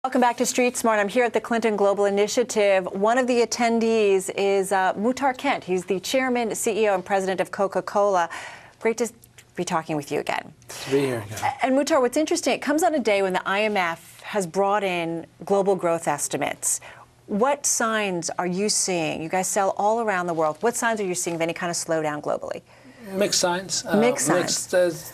Welcome back to Street Smart. I'm here at the Clinton Global Initiative. One of the attendees is Muhtar Kent. He's the chairman, CEO, and president of Coca-Cola. Great to be talking with you again. To be here again. And Muhtar, what's interesting, it comes on a day when the IMF has brought in global growth estimates. What signs are you seeing? You guys sell all around the world. What signs are you seeing of any kind of slowdown globally? Mixed signs. Mixed signs.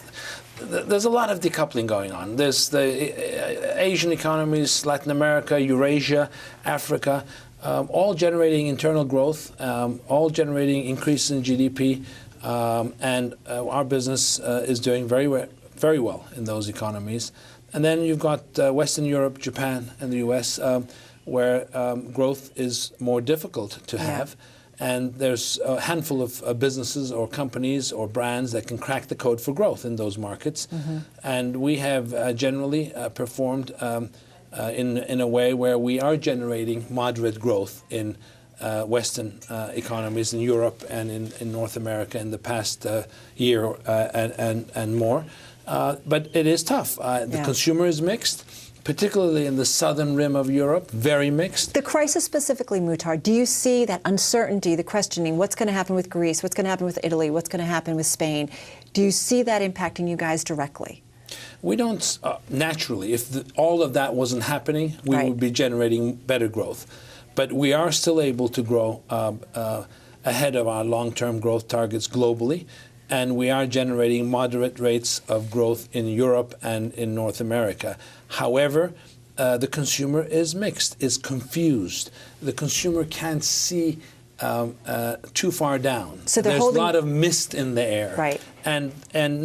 There's a lot of decoupling going on. There's the Asian economies, Latin America, Eurasia, Africa, all generating internal growth, all generating increases in GDP, and our business is doing very well in those economies. And then you've got Western Europe, Japan, and the US, where growth is more difficult to have. And there's a handful of businesses or companies or brands that can crack the code for growth in those markets. And we have generally performed in a way where we are generating moderate growth in Western economies in Europe and in North America in the past year and more. But it is tough. The consumer is mixed, particularly in the southern rim of Europe, very mixed. The crisis specifically, Muhtar, do you see that uncertainty, the questioning, what's going to happen with Greece, what's going to happen with Italy, what's going to happen with Spain? Do you see that impacting you guys directly? We don't, naturally, if all of that wasn't happening, we would be generating better growth. But we are still able to grow ahead of our long-term growth targets globally. And we are generating moderate rates of growth in Europe and in North America. However, the consumer is mixed, is confused. The consumer can't see too far down. So there's a lot of mist in the air. Right. And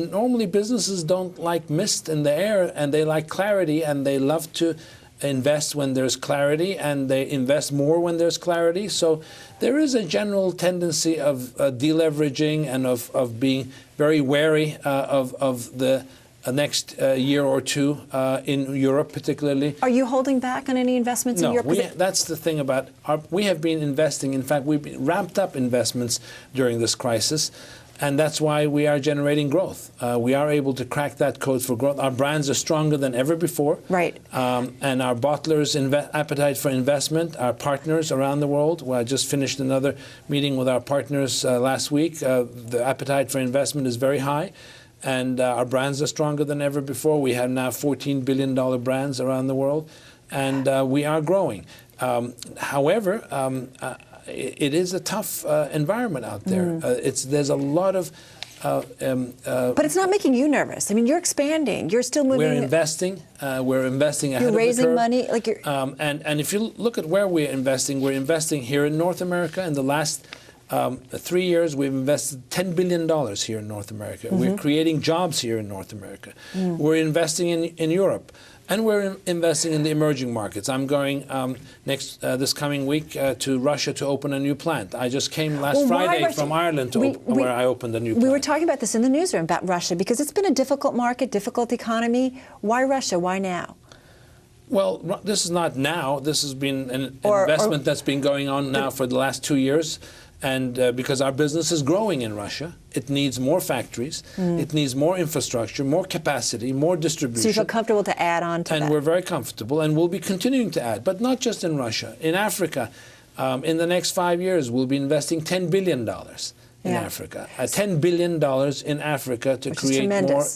normally businesses don't like mist in the air, and they like clarity, and they love to invest when there's clarity, and they invest more when there's clarity. So there is a general tendency of deleveraging and of being very wary of the next year or two in Europe particularly. Are you holding back on any investments in Europe? No, that's the thing about we have been investing. In fact, we've ramped up investments during this crisis. And that's why we are generating growth. We are able to crack that code for growth. Our brands are stronger than ever before. Right. And our bottlers' appetite for investment, our partners around the world. Well, I just finished another meeting with our partners last week. The appetite for investment is very high. And our brands are stronger than ever before. We have now $14 billion brands around the world. And we are growing. However, it is a tough environment out there. There's a lot of... but it's not making you nervous. I mean, you're expanding. You're still moving... We're investing. We're investing ahead of the curve. You're raising money. Like you're... And if you look at where we're investing here in North America. In the last 3 years, we've invested $10 billion here in North America. We're creating jobs here in North America. We're investing in Europe. And we're investing in the emerging markets. I'm going this coming week to Russia to open a new plant. I just came last Friday from Ireland to where I opened a new plant. We were talking about this in the newsroom about Russia because it's been a difficult market, difficult economy. Why Russia? Why now? Well, this is not now. This has been an investment that's been going on now for the last 2 years. And because our business is growing in Russia, it needs more factories, it needs more infrastructure, more capacity, more distribution. So you feel comfortable to add on to that? And we're very comfortable, and we'll be continuing to add, but not just in Russia. In Africa, in the next 5 years, we'll be investing $10 billion in Africa. $10 billion in Africa to create more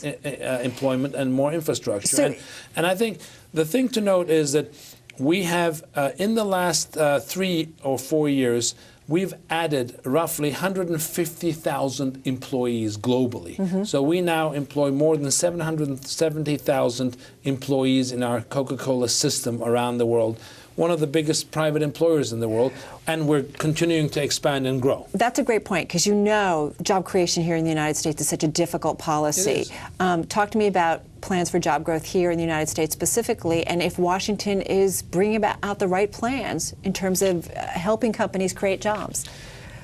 employment and more infrastructure. So, and I think the thing to note is that we have, in the last 3 or 4 years, we've added roughly 150,000 employees globally. So we now employ more than 770,000 employees in our Coca-Cola system around the world. One of the biggest private employers in the world, and we're continuing to expand and grow. That's a great point, because you know job creation here in the United States is such a difficult policy. Talk to me about plans for job growth here in the United States specifically, and if Washington is bringing out the right plans in terms of helping companies create jobs.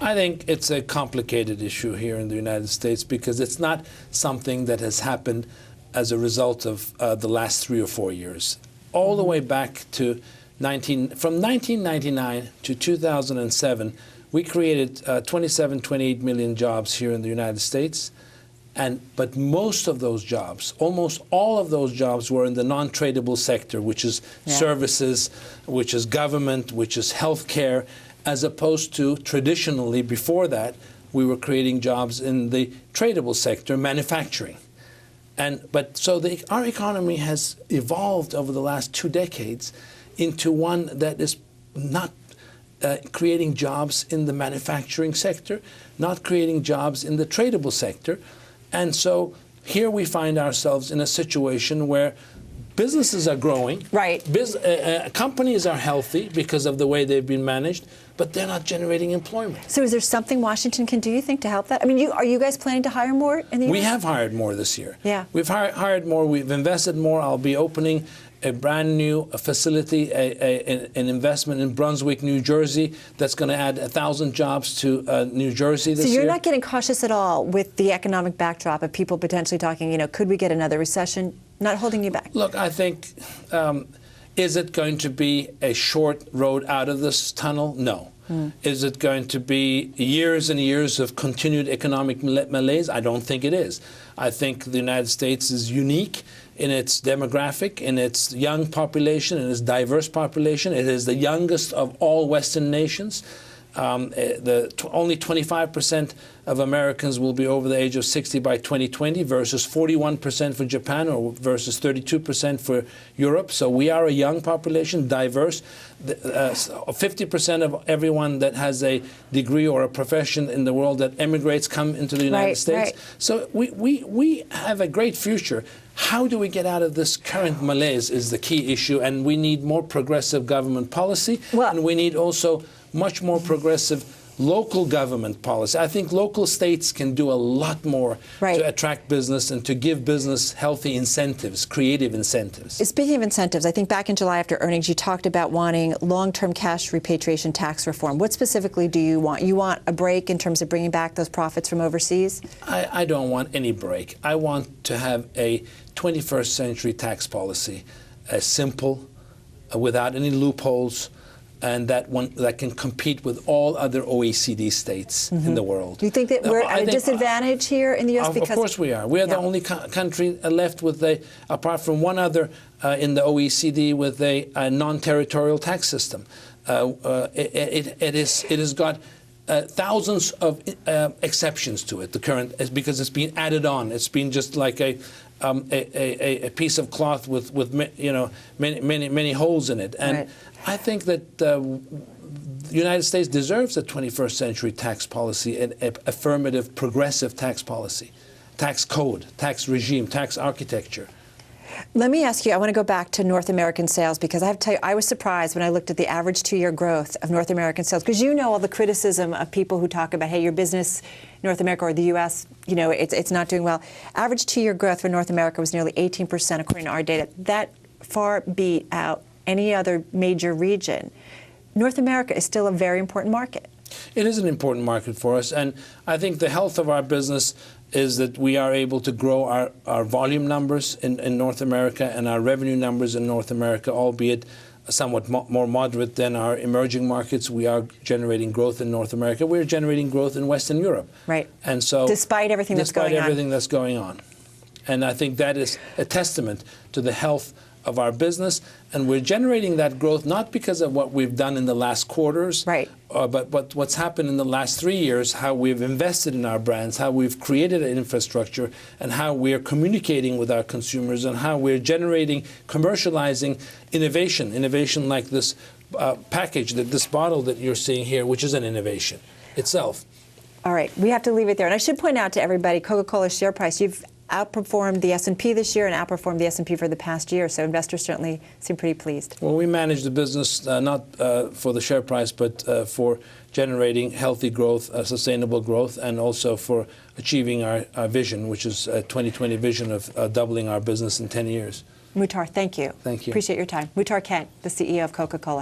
I think it's a complicated issue here in the United States because it's not something that has happened as a result of the last 3 or 4 years. All the way back to from 1999 to 2007, we created 27, 28 million jobs here in the United States. But most of those jobs, almost all of those jobs, were in the non-tradable sector, which is services, which is government, which is healthcare, as opposed to traditionally before that, we were creating jobs in the tradable sector, manufacturing. So our economy has evolved over the last 2 decades into one that is not creating jobs in the manufacturing sector, not creating jobs in the tradable sector. And so here we find ourselves in a situation where businesses are growing. Right. Companies are healthy because of the way they've been managed, but they're not generating employment. So is there something Washington can do, you think, to help that? I mean, are you guys planning to hire more in the U.S.? We have hired more this year. Yeah. We've hired more. We've invested more. I'll be opening a brand new facility, an investment in Brunswick, New Jersey, that's going to add 1,000 jobs to New Jersey this year. So you're not getting cautious at all with the economic backdrop of people potentially talking, could we get another recession? Not holding you back. Look, I think, is it going to be a short road out of this tunnel? No. Is it going to be years and years of continued economic malaise? I don't think it is. I think the United States is unique in its demographic, in its young population, in its diverse population. It is the youngest of all Western nations. Only 25% of Americans will be over the age of 60 by 2020 versus 41% for Japan or versus 32% for Europe. So we are a young population, diverse. 50% of everyone that has a degree or a profession in the world that emigrates come into the United States. Right. So we have a great future. How do we get out of this current malaise is the key issue, and we need more progressive government policy, and we need also much more progressive local government policy. I think local states can do a lot more to attract business and to give business healthy incentives, creative incentives. Speaking of incentives, I think back in July after earnings, you talked about wanting long-term cash repatriation tax reform. What specifically do you want? You want a break in terms of bringing back those profits from overseas? I don't want any break. I want to have a 21st century tax policy, simple, without any loopholes, and that can compete with all other OECD states in the world. Do you think that we're at a disadvantage here in the U.S.? Of course we are. We are the only country left with apart from one other in the OECD, with a non-territorial tax system. It has got thousands of exceptions to it. The current, because it's been added on. It's been just like a piece of cloth with many holes in it. And I think that the United States deserves a 21st century tax policy, an affirmative, progressive tax policy, tax code, tax regime, tax architecture. Let me ask you, I want to go back to North American sales, because I have to tell you, I was surprised when I looked at the average 2-year growth of North American sales, because all the criticism of people who talk about, hey, your business, North America or the U.S., it's not doing well. Average 2-year growth for North America was nearly 18% according to our data. That far beat out any other major region. North America is still a very important market. It is an important market for us, and I think the health of our business is that we are able to grow our volume numbers in North America and our revenue numbers in North America, albeit somewhat more moderate than our emerging markets. We are generating growth in North America. We're generating growth in Western Europe. Right. And so despite everything that's going on. And I think that is a testament to the health of our business, and we're generating that growth not because of what we've done in the last quarters, but what's happened in the last 3 years, how we've invested in our brands, how we've created an infrastructure, and how we're communicating with our consumers, and how we're generating, commercializing innovation like this package, this bottle that you're seeing here, which is an innovation itself. All right, we have to leave it there. And I should point out to everybody, Coca-Cola's share price, you've outperformed the S&P this year and outperformed the S&P for the past year, so investors certainly seem pretty pleased. Well, we manage the business not for the share price, but for generating healthy growth, sustainable growth, and also for achieving our vision, which is a 2020 vision of doubling our business in 10 years. Muhtar, thank you. Thank you. Appreciate your time. Muhtar Kent, the CEO of Coca-Cola.